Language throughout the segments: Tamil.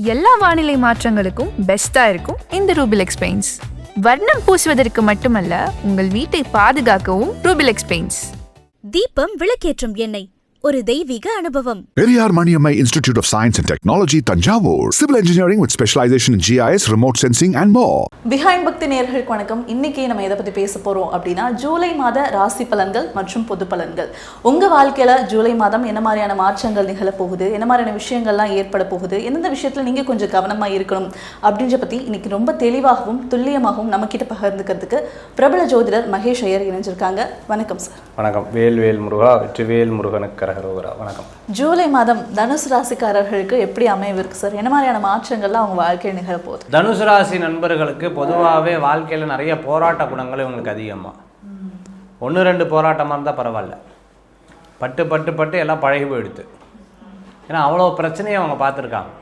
எல்லா வானிலை மாற்றங்களுக்கும் பெஸ்டா இருக்கும் இந்த ரூபிலெக்ஸ் பெயிண்ட்ஸ். வர்ணம் பூசுவதற்கு மட்டுமல்ல, உங்கள் வீட்டை பாதுகாக்கவும் ரூபிலெக்ஸ் பெயிண்ட்ஸ். தீபம் விளக்கேற்றும் எண்ணெய், ஒரு தெய்வீக அனுபவம். Periyar Maniammai Institute of Science and Technology, Tanjavur. Civil engineering with specialization in GIS, remote sensing and more. Behind பக்தி நேயர்களுக்கு வணக்கம். இன்னைக்கு நம்ம எதை பற்றி பேச போகிறோம் அப்படின்னா, ஜூலை மாத ராசி பலன்கள் மற்றும் பொது பலன்கள். உங்கள் வாழ்க்கையில் ஜூலை மாதம் என்ன மாதிரியான மாற்றங்கள் நிகழப்போகுது, என்ன மாதிரியான விஷயங்கள்லாம் ஏற்பட போகுது, எந்தெந்த விஷயத்தில் நீங்கள் கொஞ்சம் கவனமாக இருக்கணும் அப்படின்ற பற்றி இன்னைக்கு ரொம்ப தெளிவாகவும் துல்லியமாகவும் நம்மக்கிட்ட பகிர்ந்துக்கிறதுக்கு பிரபல ஜோதிடர் மகேஷ் ஐயர் இணைஞ்சிருக்காங்க. வணக்கம் சார். வணக்கம். வேல்வேல் முருகா, வெற்றிவேல் முருகனுக்கு வணக்கம். ஜூலை மாதம் தனுசு ராசிக்காரர்களுக்கு எப்படி அமைவிருக்கு சார்? என்ன மாதிரியான மாற்றங்கள்லாம் அவங்க வாழ்க்கையில் நிகழப்போகுது? தனுசு ராசி நண்பர்களுக்கு பொதுவாகவே வாழ்க்கையில் நிறைய போராட்ட குணங்கள் இவங்களுக்கு அதிகமாக. 1-2 போராட்டமாக இருந்தால் பரவாயில்ல, பட்டு பட்டு பட்டு எல்லாம் பழகி போயிடுது. ஏன்னா அவ்வளோ பிரச்சனையை அவங்க பார்த்துருக்காங்க.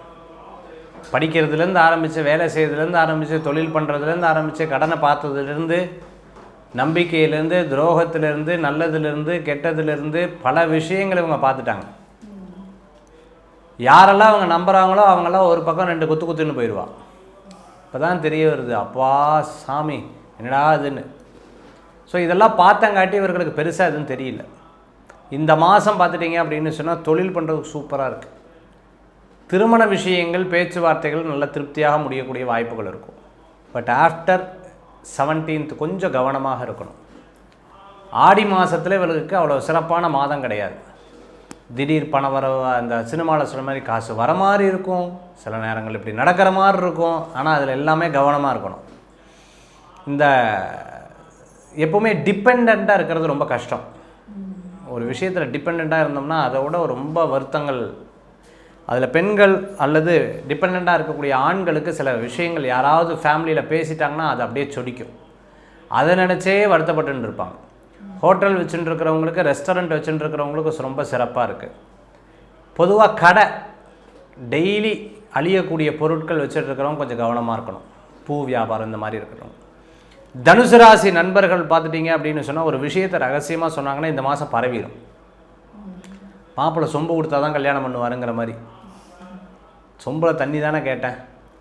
படிக்கிறதுலேருந்து ஆரம்பித்து, வேலை செய்யறதுலேருந்து ஆரம்பித்து, தொழில் பண்ணுறதுலேருந்து ஆரம்பித்து, கடனை பார்த்ததுலேருந்து, நம்பிக்கையிலேருந்து, துரோகத்திலேருந்து, நல்லதுலேருந்து, கெட்டதுலேருந்து பல விஷயங்களை இவங்க பார்த்துட்டாங்க. யாரெல்லாம் அவங்க நம்புகிறாங்களோ அவங்களாம் ஒரு பக்கம் 2 குத்துன்னு போயிடுவா. இப்போ தான் தெரிய வருது, அப்பா சாமி என்னடா இதுன்னு. ஸோ இதெல்லாம் பார்த்தங்காட்டி இவர்களுக்கு பெருசாக எதுவும் தெரியல. இந்த மாதம் பார்த்துட்டிங்க அப்படின்னு சொன்னால் தொழில் பண்ணுறதுக்கு சூப்பராக இருக்குது. திருமண விஷயங்கள், பேச்சுவார்த்தைகள் நல்ல திருப்தியாக முடியக்கூடிய வாய்ப்புகள் இருக்கும். பட் ஆஃப்டர் 17th கொஞ்சம் கவனமாக இருக்கணும். ஆடி மாதத்தில் இவர்களுக்கு அவ்வளோ சிறப்பான மாதம் கிடையாது. திடீர் பண வர, அந்த சினிமாவில் சொல்கிற மாதிரி காசு வர மாதிரி இருக்கும், சில நேரங்கள் இப்படி நடக்கிற மாதிரி இருக்கும். ஆனால் அதில் எல்லாமே கவனமாக இருக்கணும். இந்த எப்போவுமே டிபெண்ட்டாக இருக்கிறது ரொம்ப கஷ்டம். ஒரு விஷயத்தில் டிபெண்ட்டாக இருந்தோம்னா அதோட ரொம்ப வருத்தங்கள். அதில் பெண்கள் அல்லது டிபெண்ட்டாக இருக்கக்கூடிய ஆண்களுக்கு சில விஷயங்கள் யாராவது ஃபேமிலியில் பேசிட்டாங்கன்னா அது அப்படியே சொடிக்கும். அதை நினச்சே வருத்தப்பட்டு இருப்பாங்க. ஹோட்டல் வச்சுட்டு இருக்கிறவங்களுக்கு, ரெஸ்டாரண்ட் வச்சுட்டு இருக்கிறவங்களுக்கு ரொம்ப சிறப்பாக இருக்குது. பொதுவாக கடை டெய்லி அழியக்கூடிய பொருட்கள் வச்சுட்டு இருக்கிறவங்க கொஞ்சம் கவனமாக இருக்கணும். பூ வியாபாரம் இந்த மாதிரி இருக்கணும். தனுசு ராசி நண்பர்கள் பார்த்துட்டிங்க அப்படின்னு சொன்னால், ஒரு விஷயத்தை ரகசியமாக சொன்னாங்கன்னா இந்த மாதம் பரவிடும். மாப்பிள்ளை சொம்பு கொடுத்தா தான் கல்யாணம் பண்ணுவாருங்கிற மாதிரி, சொம்பில் தண்ணி தானே கேட்டேன்,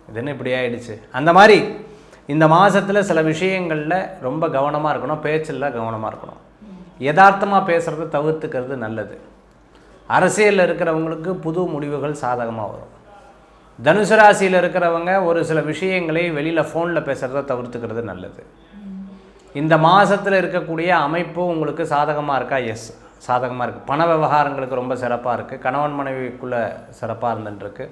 இது என்ன இப்படி ஆகிடுச்சு, அந்த மாதிரி இந்த மாதத்தில் சில விஷயங்களில் ரொம்ப கவனமாக இருக்கணும். பேச்சில் கவனமாக இருக்கணும். யதார்த்தமாக பேசுகிறத தவிர்த்துக்கிறது நல்லது. அரசியலில் இருக்கிறவங்களுக்கு புது முடிவுகள் சாதகமாக வரும். தனுசு ராசியில் இருக்கிறவங்க ஒரு சில விஷயங்களை வெளியில் ஃபோனில் பேசுகிறத தவிர்த்துக்கிறது நல்லது. இந்த மாதத்தில் இருக்கக்கூடிய அமைப்பு உங்களுக்கு சாதகமாக இருக்கா? எஸ், சாதகமாக இருக்குது. பண விவகாரங்களுக்கு ரொம்ப சிறப்பாக இருக்குது. கணவன் மனைவிக்குள்ளே சிறப்பாக இருந்துட்டுருக்கு.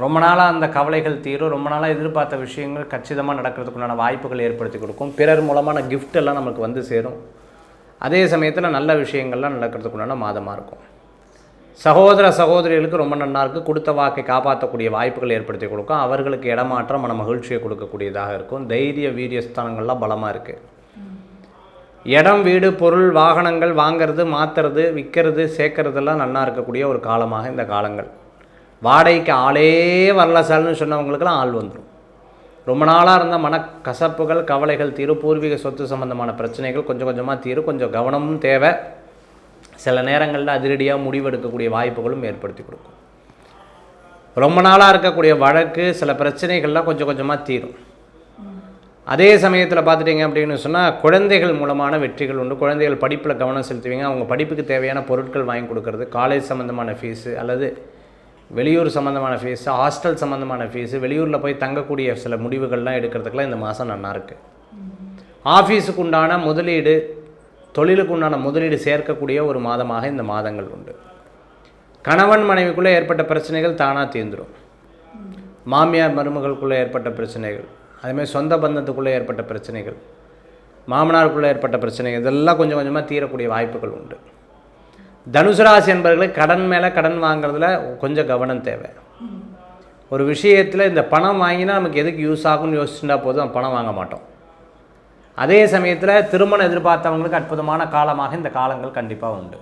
ரொம்ப நாளாக அந்த கவலைகள் தீரும். ரொம்ப நாளாக எதிர்பார்த்த விஷயங்கள் கச்சிதமாக நடக்கிறதுக்குண்டான வாய்ப்புகள் ஏற்படுத்தி கொடுக்கும். பிறர் மூலமான கிஃப்ட் எல்லாம் நமக்கு வந்து சேரும். அதே சமயத்தில் நல்ல விஷயங்கள்லாம் நடக்கிறதுக்குண்டான மாதமாக இருக்கும். சகோதர சகோதரிகளுக்கு ரொம்ப நல்லா இருக்குது. கொடுத்த வாக்கை காப்பாற்றக்கூடிய வாய்ப்புகள் ஏற்படுத்தி கொடுக்கும். அவர்களுக்கு இடமாற்றம் மன மகிழ்ச்சியை கொடுக்கக்கூடியதாக இருக்கும். தைரிய வீரியஸ்தானங்கள்லாம் பலமாக இருக்குது. இடம், வீடு, பொருள், வாகனங்கள் வாங்கிறது, மாற்றுறது, விற்கிறது, சேர்க்கறதெல்லாம் நல்லா இருக்கக்கூடிய ஒரு காலமாக இந்த காலங்கள். வாடகைக்கு ஆளே வரல சார்னு சொன்னவங்களுக்கெல்லாம் ஆள் வந்துடும். ரொம்ப நாளாக இருந்த மனக்கசப்புகள், கவலைகள் தீரும். பூர்வீக சொத்து சம்பந்தமான பிரச்சனைகள் கொஞ்சம் கொஞ்சமாக தீரும். கொஞ்சம் கவனமும் தேவை. சில நேரங்களில் அதிரடியாக முடிவெடுக்கக்கூடிய வாய்ப்புகளும் ஏற்படுத்தி கொடுக்கும். ரொம்ப நாளாக இருக்கக்கூடிய வழக்கு, சில பிரச்சனைகள்லாம் கொஞ்சம் கொஞ்சமாக தீரும். அதே சமயத்தில் பார்த்துட்டிங்க அப்படின்னு சொன்னால், குழந்தைகள் மூலமான வெற்றிகள் உண்டு. குழந்தைகள் படிப்பில் கவனம் செலுத்துவீங்க. அவங்க படிப்புக்கு தேவையான பொருட்கள் வாங்கி கொடுக்கறது, காலேஜ் சம்மந்தமான ஃபீஸு அல்லது வெளியூர் சம்மந்தமான ஃபீஸு, ஹாஸ்டல் சம்மந்தமான ஃபீஸு, வெளியூரில் போய் தங்கக்கூடிய சில முடிவுகள்லாம் எடுக்கிறதுக்கெலாம் இந்த மாதம் நல்லாயிருக்கு. ஆஃபீஸுக்கு உண்டான முதலீடு, தொழிலுக்கு உண்டான முதலீடு சேர்க்கக்கூடிய ஒரு மாதமாக இந்த மாதங்கள் உண்டு. கணவன் மனைவிக்குள்ளே ஏற்பட்ட பிரச்சனைகள் தானாக தீர்ந்துடும். மாமியார் மருமகளுக்குள்ளே ஏற்பட்ட பிரச்சனைகள், அதேமாதிரி சொந்த பந்தத்துக்குள்ளே ஏற்பட்ட பிரச்சனைகள், மாமனாருக்குள்ளே ஏற்பட்ட பிரச்சனைகள், இதெல்லாம் கொஞ்சம் கொஞ்சமாக தீரக்கூடிய வாய்ப்புகள் உண்டு. தனுசு ராசி என்பவர்களை கடன் மேலே கடன் வாங்குறதுல கொஞ்சம் கவனம் தேவை. ஒரு விஷயத்தில் இந்த பணம் வாங்கினா நமக்கு எதுக்கு யூஸ் ஆகும்னு யோசிச்சுட்டா போதும், பணம் வாங்க மாட்டோம். அதே சமயத்தில் திருமணம் எதிர்பார்த்தவங்களுக்கு அற்புதமான காலமாக இந்த காலங்கள் கண்டிப்பாக உண்டு.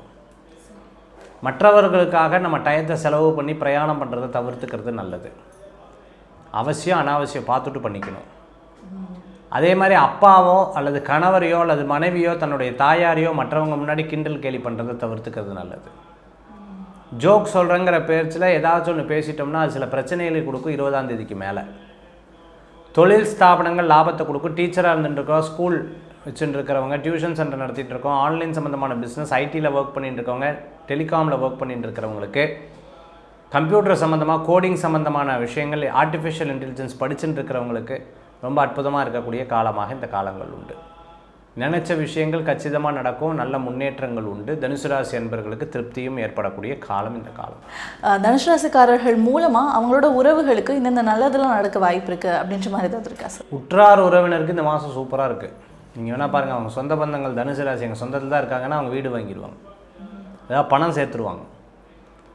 மற்றவர்களுக்காக நம்ம டயத்தை செலவு பண்ணி பிரயாணம் பண்ணுறதை தவிர்த்துக்கிறது நல்லது. அவசியம் அனாவசியம் பார்த்துட்டு பண்ணிக்கணும். அதே மாதிரி அப்பாவோ அல்லது கணவரையோ அல்லது மனைவியோ தன்னுடைய தாயாரையோ மற்றவங்க முன்னாடி கிண்டல் கேலி பண்ணுறதை தவிர்த்துக்கிறது நல்லது. ஜோக் சொல்கிறேங்கிற பேச்சில் ஏதாச்சும் ஒன்று பேசிட்டோம்னா அது சில பிரச்சனைகளை கொடுக்கும் 20ஆம் தேதிக்கு மேலே. தொழில் ஸ்தாபனங்கள் லாபத்தை கொடுக்கும். டீச்சராக இருந்துட்டுருக்கோம், ஸ்கூல் வச்சுட்டு இருக்கிறவங்க, டியூஷன் சென்டர் நடத்திட்டு இருக்கோம், ஆன்லைன் சம்மந்தமான பிஸ்னஸ், ஐடியில் ஒர்க் பண்ணிட்டு இருக்கவங்க, டெலிகாமில் ஒர்க் பண்ணிட்டு இருக்கிறவங்களுக்கு, கம்ப்யூட்டர் சம்மந்தமாக கோடிங் சம்மந்தமான விஷயங்கள், ஆர்டிஃபிஷியல் இன்டெலிஜென்ஸ் படிச்சுட்டு இருக்கிறவங்களுக்கு ரொம்ப அற்புதமாக இருக்கக்கூடிய காலமாக இந்த காலங்கள் உண்டு. நினைச்ச விஷயங்கள் கச்சிதமாக நடக்கும், நல்ல முன்னேற்றங்கள் உண்டு. தனுசு ராசி என்பவர்களுக்கு திருப்தியும் ஏற்படக்கூடிய காலம் இந்த காலம். தனுசு ராசிக்காரர்கள் மூலமாக அவங்களோட உறவுகளுக்கு இந்தந்த நல்லதெல்லாம் நடக்க வாய்ப்பு இருக்குது அப்படின்ற மாதிரி ஏதாவது இருக்கா சார்? உற்றார் உறவினருக்கு இந்த மாதம் சூப்பராக இருக்குது. நீங்கள் வேணால் பாருங்கள், அவங்க சொந்த பந்தங்கள் தனுசு ராசி எங்கள் சொந்தத்தில் தான் இருக்காங்கன்னா அவங்க வீடு வாங்கிடுவாங்க, ஏதாவது பணம் சேர்த்துருவாங்க.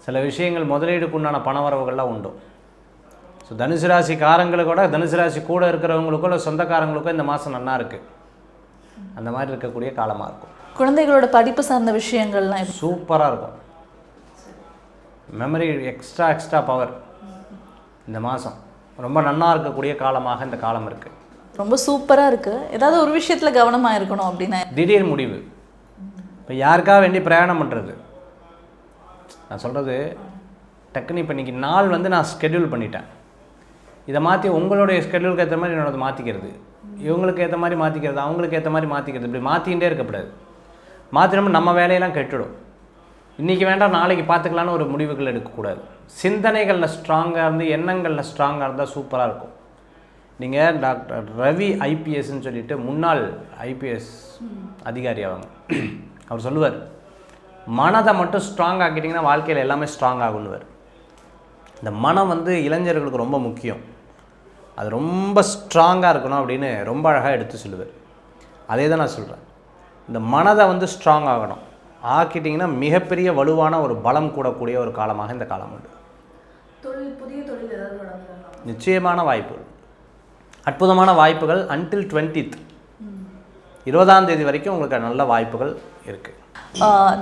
சில விஷயங்கள் முதலீடுக்கு உண்டான பண வரவுகள்லாம் உண்டு. ஸோ தனுசு ராசிக்காரங்களுக்கோட தனுசு ராசி கூட இருக்கிறவங்களுக்கோ இல்லை சொந்தக்காரங்களுக்கோ இந்த மாதம் நல்லா இருக்குது. அந்த மாதிரி இருக்கக்கூடிய காலமாக இருக்கும். குழந்தைகளோட படிப்பு சார்ந்த விஷயங்கள்லாம் சூப்பராக இருக்கும். மெமரி எக்ஸ்ட்ரா பவர் இந்த மாதம் ரொம்ப நன்னா இருக்கக்கூடிய காலமாக இந்த காலம் இருக்குது. ரொம்ப சூப்பராக இருக்குது. ஏதாவது ஒரு விஷயத்தில் கவனமாக இருக்கணும் அப்படின்னா திடீர் முடிவு. இப்போ யாருக்காக வேண்டி பிரயாணம் பண்ணுறது, நான் சொல்கிறது டக்குன்னு இப்போ இன்றைக்கி நாள் வந்து நான் ஸ்கெடியூல் பண்ணிட்டேன், இதை மாற்றி உங்களுடைய ஸ்கெடியூலுக்கு ஏற்ற மாதிரி என்னோட மாற்றிக்கிறது, இவங்களுக்கு ஏற்ற மாதிரி மாற்றிக்கிறது, அவங்களுக்கு ஏற்ற மாதிரி மாற்றிக்கிறது, இப்படி மாற்றிகிட்டே இருக்கக்கூடாது. மாற்றினோம்னா நம்ம வேலையெல்லாம் கெட்டுடும். இன்றைக்கி வேண்டாம் நாளைக்கு பார்த்துக்கலான்னு ஒரு முடிவுகள் எடுக்கக்கூடாது. சிந்தனைகளில் ஸ்ட்ராங்காக இருந்து எண்ணங்களில் ஸ்ட்ராங்காக இருந்தால் சூப்பராக இருக்கும். நீங்கள் டாக்டர் ரவி ஐபிஎஸ்ன்னு சொல்லிட்டு முன்னாள் ஐபிஎஸ் அதிகாரி அவங்க, அவர் சொல்லுவார், மனதை மட்டும் ஸ்ட்ராங் ஆக்கிட்டிங்கன்னா வாழ்க்கையில் எல்லாமே ஸ்ட்ராங் ஆகுன்னுவார். இந்த மனம் வந்து இளைஞர்களுக்கு ரொம்ப முக்கியம், அது ரொம்ப ஸ்ட்ராங்காக இருக்கணும் அப்படின்னு ரொம்ப அழகாக எடுத்து சொல்லுவார். அதே தான் நான் சொல்கிறேன், இந்த மனதை வந்து ஸ்ட்ராங் ஆகணும், ஆக்கிட்டிங்கன்னா மிகப்பெரிய வலுவான ஒரு பலம் கூடக்கூடிய ஒரு காலமாக இந்த காலம் உண்டு. புதிய தொழில் நிச்சயமான வாய்ப்புகள், அற்புதமான வாய்ப்புகள் until 20th 20ஆம் தேதி வரைக்கும் உங்களுக்கு நல்ல வாய்ப்புகள் இருக்குது.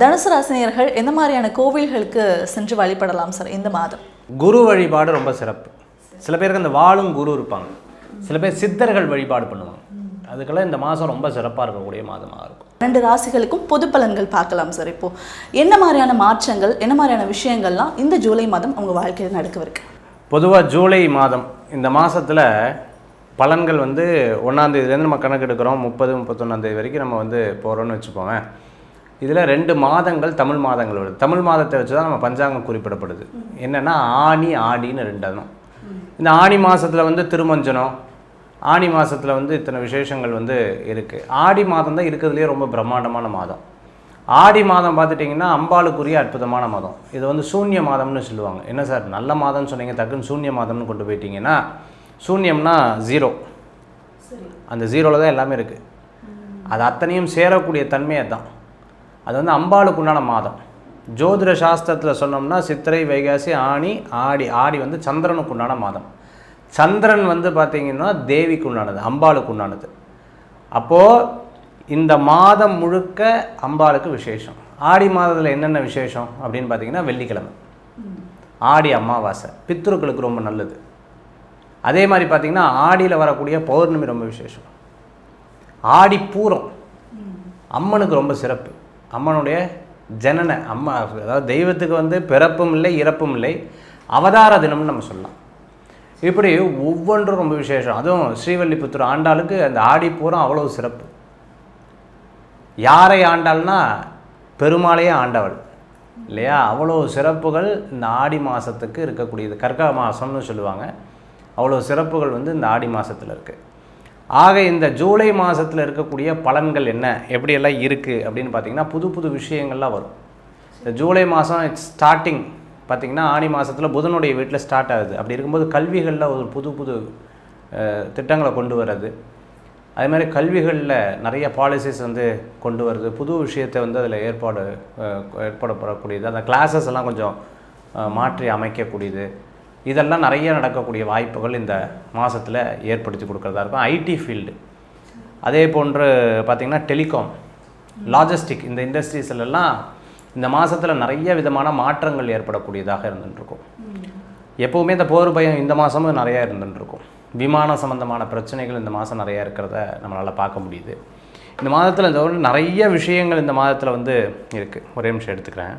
தனுசு ராசினியர்கள் எந்த மாதிரியான கோவில்களுக்கு சென்று வழிபடலாம் சார் இந்த மாதம்? குரு வழிபாடு ரொம்ப சிறப்பு. சில பேருக்கு அந்த வாழும் குரு இருப்பாங்க, சில பேர் சித்தர்கள் வழிபாடு பண்ணுவாங்க. அதுக்கெல்லாம் இந்த மாதம் ரொம்ப சிறப்பாக இருக்கக்கூடிய மாதமாக இருக்கும். 2 ராசிகளுக்கும் பொது பலன்கள் பார்க்கலாம் சார். இப்போது என்ன மாதிரியான மாற்றங்கள், என்ன மாதிரியான விஷயங்கள்லாம் இந்த ஜூலை மாதம் அவங்க வாழ்க்கையில் நடக்கவிருக்கு? பொதுவாக ஜூலை மாதம் இந்த மாதத்தில் பலன்கள் வந்து 1ஆம் தேதியிலேருந்து நம்ம கணக்கு எடுக்கிறோம், 30-31ஆம் தேதி வரைக்கும் நம்ம வந்து போகிறோன்னு வச்சுப்போமே. இதில் 2 மாதங்கள் தமிழ் மாதங்கள் வருது. தமிழ் மாதத்தை வச்சு தான் நம்ம பஞ்சாங்கம் குறிப்பிடப்படுது. என்னென்னா ஆனி ஆடின்னு 2 அதுவும். இந்த ஆனி மாதத்தில் வந்து திருமஞ்சனம், ஆனி மாதத்தில் வந்து இத்தனை விசேஷங்கள் வந்து இருக்குது. ஆடி மாதம் தான் இருக்கிறதுலேயே ரொம்ப பிரம்மாண்டமான மாதம். ஆடி மாதம் பார்த்துட்டிங்கன்னா அம்பாளுக்குரிய அற்புதமான மாதம். இது வந்து சூன்ய மாதம்னு சொல்லுவாங்க. என்ன சார் நல்ல மாதம்னு சொன்னீங்க, டக்குன்னு சூன்ய மாதம்னு கொண்டு போயிட்டீங்கன்னா, சூன்யம்னா 0, அந்த 0ல் தான் எல்லாமே இருக்குது. அது அத்தனையும் சேரக்கூடிய தன்மையை தான். அது வந்து அம்பாளுக்கு உண்டான மாதம். ஜோதிட சாஸ்திரத்தில் சொன்னோம்னா சித்திரை, வைகாசி, ஆனி, ஆடி. ஆடி வந்து சந்திரனுக்கு உண்டான மாதம். சந்திரன் வந்து பார்த்திங்கன்னா தேவிக்கு உண்டானது, அம்பாளுக்கு உண்டானது. அப்போது இந்த மாதம் முழுக்க அம்பாளுக்கு விசேஷம். ஆடி மாதத்தில் என்னென்ன விசேஷம் அப்படின்னு பார்த்திங்கன்னா, வெள்ளிக்கிழமை, ஆடி அமாவாசை பித்ருக்களுக்கு ரொம்ப நல்லது. அதே மாதிரி பார்த்திங்கன்னா ஆடியில் வரக்கூடிய பௌர்ணமி ரொம்ப விசேஷம். ஆடி பூரம் அம்மனுக்கு ரொம்ப சிறப்பு. அம்மனுடைய ஜனன அம்மா, அதாவது தெய்வத்துக்கு வந்து பிறப்பும் இல்லை இறப்பும் இல்லை, அவதார தினம்னு நம்ம சொல்லலாம். இப்படி ஒவ்வொன்றும் ரொம்ப விசேஷம். அதுவும் ஸ்ரீவல்லிபுத்தூர் ஆண்டாளுக்கு அந்த ஆடி பூரம் அவ்வளோ சிறப்பு. யாரை ஆண்டாள்னா பெருமாளையே ஆண்டவள் இல்லையா? அவ்வளோ சிறப்புகள் இந்த ஆடி மாதத்துக்கு இருக்கக்கூடியது. கர்க்க மாதம்னு சொல்லுவாங்க. அவ்வளோ சிறப்புகள் வந்து இந்த ஆடி மாதத்தில் இருக்குது. ஆக இந்த ஜூலை மாதத்தில் இருக்கக்கூடிய பலன்கள் என்ன, எப்படியெல்லாம் இருக்குது அப்படின்னு பார்த்திங்கன்னா, புது புது விஷயங்கள்லாம் வரும். இந்த ஜூலை மாதம் ஸ்டார்டிங் பார்த்திங்கன்னா ஆடி மாதத்தில் புதனுடைய வீட்டில் ஸ்டார்ட் ஆகுது. அப்படி இருக்கும்போது கல்விகளில் ஒரு புது புது திட்டங்களை கொண்டு வர்றது, அதே மாதிரி கல்விகளில் நிறைய பாலிசிஸ் வந்து கொண்டு வருது, புது விஷயத்தை வந்து அதில் ஏற்படப்படக்கூடியது. அந்த கிளாஸஸ் எல்லாம் கொஞ்சம் மாற்றி அமைக்கக்கூடியது, இதெல்லாம் நிறைய நடக்கக்கூடிய வாய்ப்புகள் இந்த மாதத்தில் ஏற்படுத்தி கொடுக்குறதா இருக்கும். ஐடி ஃபீல்டு, அதே போன்று பார்த்திங்கன்னா டெலிகாம், லாஜிஸ்டிக், இந்த இண்டஸ்ட்ரீஸ்லாம் இந்த மாதத்தில் நிறைய விதமான மாற்றங்கள் ஏற்படக்கூடியதாக இருந்துகிட்ருக்கும். எப்போவுமே இந்த போர் பயம் இந்த மாதமும் நிறையா இருந்துகிட்ருக்கும். விமான சம்பந்தமான பிரச்சனைகள் இந்த மாதம் நிறையா இருக்கிறத நம்மளால் பார்க்க முடியுது. இந்த மாதத்தில் இந்த நிறைய விஷயங்கள் இந்த மாதத்தில் வந்து இருக்குது. ஒரே நிமிஷம் எடுத்துக்கிறேன்.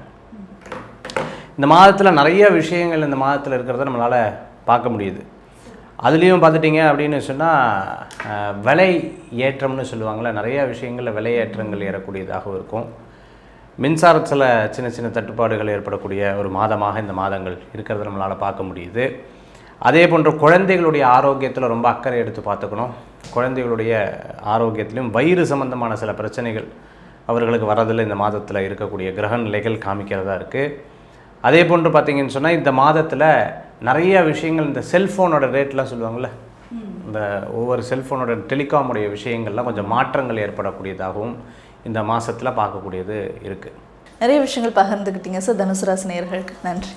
இந்த மாதத்தில் நிறைய விஷயங்கள் இந்த மாதத்தில் இருக்கிறத நம்மளால் பார்க்க முடியுது. அதுலேயும் பார்த்துட்டிங்க அப்படின்னு சொன்னால் விலை ஏற்றம்னு சொல்லுவாங்கள்ல, நிறைய விஷயங்களில் விலை ஏற்றங்கள் ஏறக்கூடியதாகவும் இருக்கும். மின்சாரத்தில் சின்ன சின்ன தட்டுப்பாடுகள் ஏற்படக்கூடிய ஒரு மாதமாக இந்த மாதங்கள் இருக்கிறத நம்மளால் பார்க்க முடியுது. அதே போன்று குழந்தைகளுடைய ஆரோக்கியத்தில் ரொம்ப அக்கறை எடுத்து பார்த்துக்கணும். குழந்தைகளுடைய ஆரோக்கியத்திலும் வயிறு சம்பந்தமான சில பிரச்சனைகள் அவர்களுக்கு வரதில் இந்த மாதத்தில் இருக்கக்கூடிய கிரக நிலைகள் காமிக்கிறதா இருக்குது. அதே போன்று பார்த்திங்கன்னு சொன்னால் இந்த மாதத்தில் நிறைய விஷயங்கள், இந்த செல்ஃபோனோட ரேட்லாம் சொல்லுவாங்கள்ல, இந்த ஒவ்வொரு செல்ஃபோனோட டெலிகாமுடைய விஷயங்கள்லாம் கொஞ்சம் மாற்றங்கள் ஏற்படக்கூடியதாகவும் இந்த மாதத்தில் பார்க்கக்கூடியது இருக்குது. நிறைய விஷயங்கள் பகிர்ந்துக்கிட்டீங்க சார். தனுசு ராசி நேயர்களுக்கு நன்றி.